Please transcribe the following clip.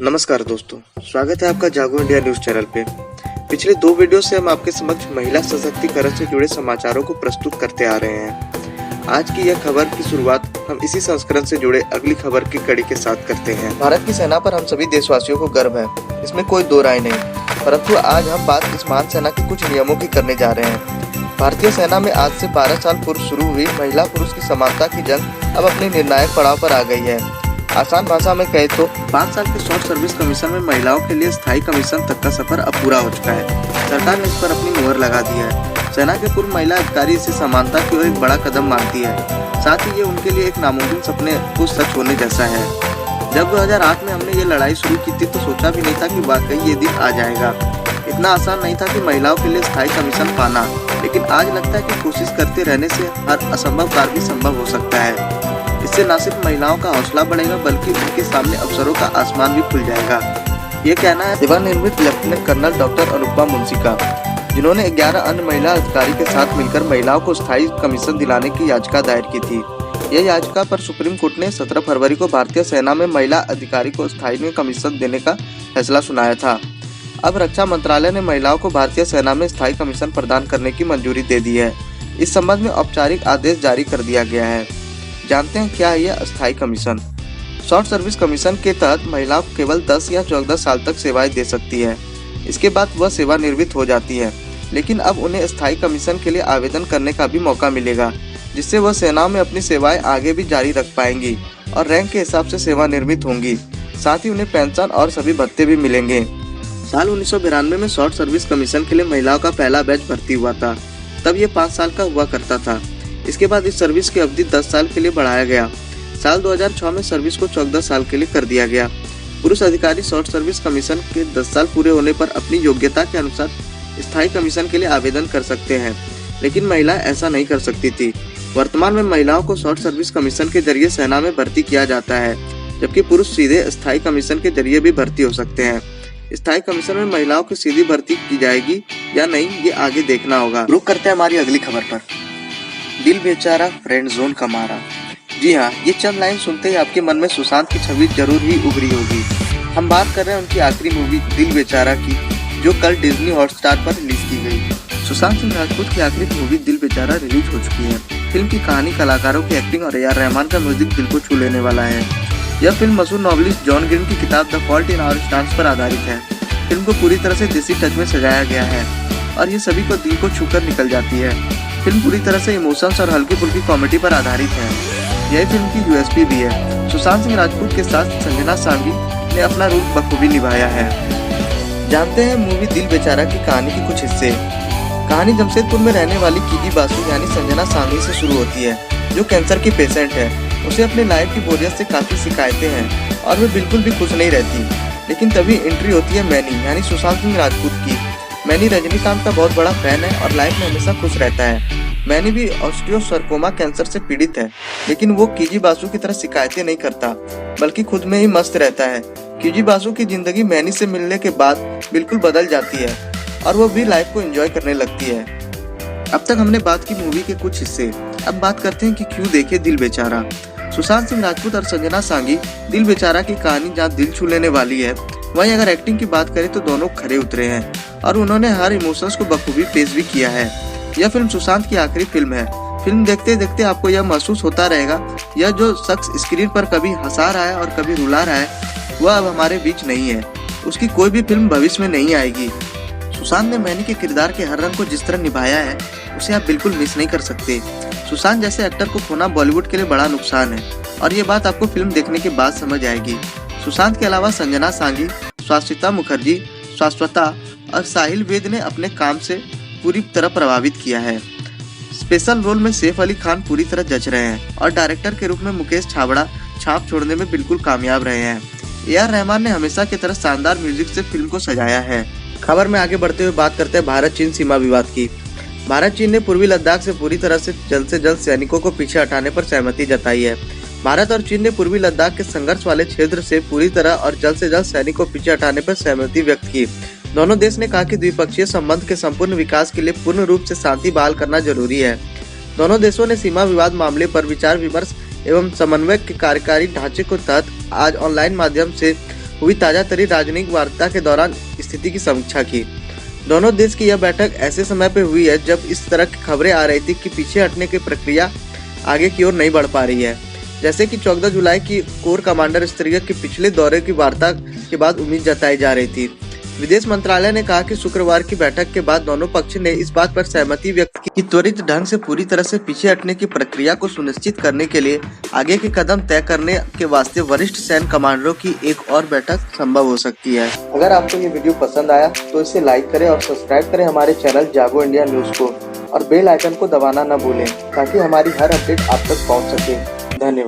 नमस्कार दोस्तों, स्वागत है आपका जागो इंडिया न्यूज चैनल पे। पिछले 2 वीडियो से हम आपके समक्ष महिला सशक्तिकरण से जुड़े समाचारों को प्रस्तुत करते आ रहे हैं। आज की यह खबर की शुरुआत हम इसी संस्करण से जुड़े अगली खबर की कड़ी के साथ करते हैं। भारत की सेना पर हम सभी देशवासियों को गर्व है, इसमें कोई दो राय नहीं। परंतु आज हम बात इस महान सेना के कुछ नियमों की करने जा रहे हैं। भारतीय सेना में आज से 12 साल पूर्व शुरू हुई महिला पुरुष की समानता की जंग अब अपने निर्णायक पड़ाव पर आ गई है। आसान भाषा में कहे तो 5 साल के शॉर्ट सर्विस कमीशन में महिलाओं के लिए स्थायी कमीशन तक का सफर अब पूरा हो चुका है। सरकार ने इस पर अपनी मुहर लगा दी है। सेना के पूर्व महिला अधिकारी इसे समानता की ओर एक बड़ा कदम मानती है। साथ ही ये उनके लिए एक नामुमकिन सपने को सच होने जैसा है। जब 2008 में हमने ये लड़ाई शुरू की थी तो सोचा भी नहीं था कि वाकई ये दिन आ जाएगा। इतना आसान नहीं था कि महिलाओं के लिए स्थायी कमीशन पाना, लेकिन आज लगता है कि कोशिश करते रहने से हर असंभव कार्य भी संभव हो सकता है। इससे न सिर्फ महिलाओं का हौसला बढ़ेगा बल्कि उनके सामने अवसरों का आसमान भी खुल जाएगा। ये कहना है सेवानिवृत्त lieutenant colonel doctor Anupama Munshi का, जिन्होंने 11 अन्य महिला अधिकारी के साथ मिलकर महिलाओं को स्थायी कमीशन दिलाने की याचिका दायर की थी। यह याचिका पर सुप्रीम कोर्ट ने 17 फरवरी को भारतीय सेना में महिला अधिकारी को स्थायी कमीशन देने का फैसला सुनाया था। अब रक्षा मंत्रालय ने महिलाओं को भारतीय सेना में स्थायी कमीशन प्रदान करने की मंजूरी दे दी है। इस संबंध में औपचारिक आदेश जारी कर दिया गया है। जानते हैं क्या है यह अस्थायी कमीशन। शॉर्ट सर्विस कमीशन के तहत महिलाओं को केवल 10 या 14 साल तक सेवाएं दे सकती है। इसके बाद वह सेवानिवृत्त हो जाती है, लेकिन अब उन्हें स्थायी कमीशन के लिए आवेदन करने का भी मौका मिलेगा, जिससे वह सेना में अपनी सेवाएं आगे भी जारी रख पाएंगी और रैंक के हिसाब से सेवानिवृत्त होंगी। साथ ही उन्हें पेंशन और सभी भत्ते भी मिलेंगे। साल 1992 में शॉर्ट सर्विस कमीशन के लिए महिलाओं का पहला बैच भर्ती हुआ था। तब ये 5 साल का हुआ करता था। इसके बाद इस सर्विस की अवधि 10 साल के लिए बढ़ाया गया। साल 2006 में सर्विस को 14 साल के लिए कर दिया गया। पुरुष अधिकारी शॉर्ट सर्विस कमीशन के 10 साल पूरे होने पर अपनी योग्यता के अनुसार स्थायी कमीशन के लिए आवेदन कर सकते हैं, लेकिन महिला ऐसा नहीं कर सकती थी। वर्तमान में महिलाओं को शॉर्ट सर्विस कमीशन के जरिए सेना में भर्ती किया जाता है, जबकि पुरुष सीधे स्थायी कमीशन के जरिए भी भर्ती हो सकते हैं। स्थायी कमीशन में महिलाओं की सीधी भर्ती की जाएगी या नहीं, ये आगे देखना होगा। रुक करते हैं हमारी अगली खबर पर। दिल बेचारा फ्रेंड जोन का मारा। जी हाँ, ये चंद लाइन सुनते ही आपके मन में सुशांत की छवि जरूर ही उभरी होगी। हम बात कर रहे हैं उनकी आखिरी मूवी दिल बेचारा की, जो कल डिज्नी हॉटस्टार पर रिलीज की गई। सुशांत सिंह राजपूत की आखिरी मूवी दिल बेचारा रिलीज हो चुकी है। फिल्म की कहानी, कलाकारों की एक्टिंग और ए.आर. रहमान का म्यूजिक दिल को छू लेने वाला है। यह फिल्म मशहूर नॉवलिस्ट जॉन ग्रीन की किताब the fault in our stars पर आधारित है। फिल्म को पूरी तरह से देसी टच में सजाया गया है और ये सभी को दिल को छूकर निकल जाती है। फिल्म पूरी तरह से इमोशंस और हल्की फुल्की कॉमेडी पर आधारित है। यह फिल्म की यूएसपी भी है। सुशांत सिंह राजपूत के साथ संजना सांगी ने अपना रोल बखूबी निभाया है। जानते हैं मूवी दिल बेचारा की कहानी के कुछ हिस्से। कहानी जमशेदपुर में रहने वाली कीगी बासु यानी संजना सांगी से शुरू होती है, जो कैंसर की पेशेंट है। उसे अपने लाइफ की बोरियत से काफी शिकायतें हैं और वह बिल्कुल भी खुश नहीं रहती। लेकिन तभी एंट्री होती है मैनी यानी सुशांत सिंह राजपूत की। मैनी रजनीकांत का बहुत बड़ा फैन है और लाइफ में हमेशा खुश रहता है। मैनी भी ऑस्टियोसार्कोमा कैंसर से पीड़ित है, लेकिन वो कीजी बासु की तरह शिकायतें नहीं करता, बल्कि खुद में ही मस्त रहता है। कीजी बासु की जिंदगी मैनी से मिलने के बाद बिल्कुल बदल जाती है और वो भी लाइफ को एंजॉय करने लगती है। अब तक हमने बात की मूवी के कुछ हिस्से। अब बात करते हैं कि क्यों देखे दिल बेचारा। सुशांत सिंह राजपूत और संजना सांगी दिल बेचारा की कहानी जहाँ दिल छू लेने वाली है, वहीं अगर एक्टिंग की बात करें तो दोनों खरे उतरे हैं और उन्होंने हर इमोशंस को बखूबी पेश भी किया है। यह फिल्म सुशांत की आखिरी फिल्म है। फिल्म देखते देखते आपको यह महसूस होता रहेगा, यह जो शख्स स्क्रीन पर कभी हंसा रहा है और कभी रुला रहा है, वह अब हमारे बीच नहीं है। उसकी कोई भी फिल्म भविष्य में नहीं आएगी। सुशांत ने मैनी के किरदार के हर रंग को जिस तरह निभाया है, उसे आप बिल्कुल मिस नहीं कर सकते। सुशांत जैसे एक्टर को खोना बॉलीवुड के लिए बड़ा नुकसान है और ये बात आपको फिल्म देखने के बाद समझ आएगी। सुशांत के अलावा संजना सांगी, शाश्वता मुखर्जी, शाश्वता और साहिल वेद ने अपने काम से पूरी तरह प्रभावित किया है। स्पेशल रोल में सैफ अली खान पूरी तरह जच रहे हैं और डायरेक्टर के रूप में मुकेश छाबड़ा छाप छोड़ने में बिल्कुल कामयाब रहे हैं। ए.आर. रहमान ने हमेशा की तरह शानदार म्यूजिक से फिल्म को सजाया है। खबर में आगे बढ़ते हुए बात करते हैं भारत चीन सीमा विवाद की। भारत चीन ने पूर्वी लद्दाख से पूरी तरह से जल्द सैनिकों को पीछे हटाने पर सहमति जताई है। भारत और चीन ने पूर्वी लद्दाख के संघर्ष वाले क्षेत्र से पूरी तरह और जल्द से जल्द सैनिकों को पीछे हटाने पर सहमति व्यक्त की। दोनों देश ने कहा कि द्विपक्षीय संबंध के संपूर्ण विकास के लिए पूर्ण रूप से शांति बहाल करना जरूरी है। दोनों देशों ने सीमा विवाद मामले पर विचार विमर्श एवं समन्वय के कार्यकारी ढांचे को तहत आज ऑनलाइन माध्यम से हुई ताजा तरीन राजनयिक वार्ता के दौरान स्थिति की समीक्षा की। दोनों देश की यह बैठक ऐसे समय पर हुई है जब इस तरह की खबरें आ रही थी कि पीछे हटने की प्रक्रिया आगे की ओर नहीं बढ़ पा रही है। जैसे कि 14 जुलाई की कोर कमांडर स्तरीय के पिछले दौरे की वार्ता के बाद उम्मीद जताई जा रही थी। विदेश मंत्रालय ने कहा कि शुक्रवार की बैठक के बाद दोनों पक्ष ने इस बात पर सहमति व्यक्त की कि त्वरित ढंग से पूरी तरह से पीछे हटने की प्रक्रिया को सुनिश्चित करने के लिए आगे के कदम तय करने के वास्ते वरिष्ठ सैन्य कमांडरों की एक और बैठक संभव हो सकती है। अगर आपको ये वीडियो पसंद आया तो इसे लाइक करें और सब्सक्राइब करें हमारे चैनल जागो इंडिया न्यूज को, और बेल आइकन को दबाना न भूलें ताकि हमारी हर अपडेट आप तक पहुंच सके। धन्यवाद।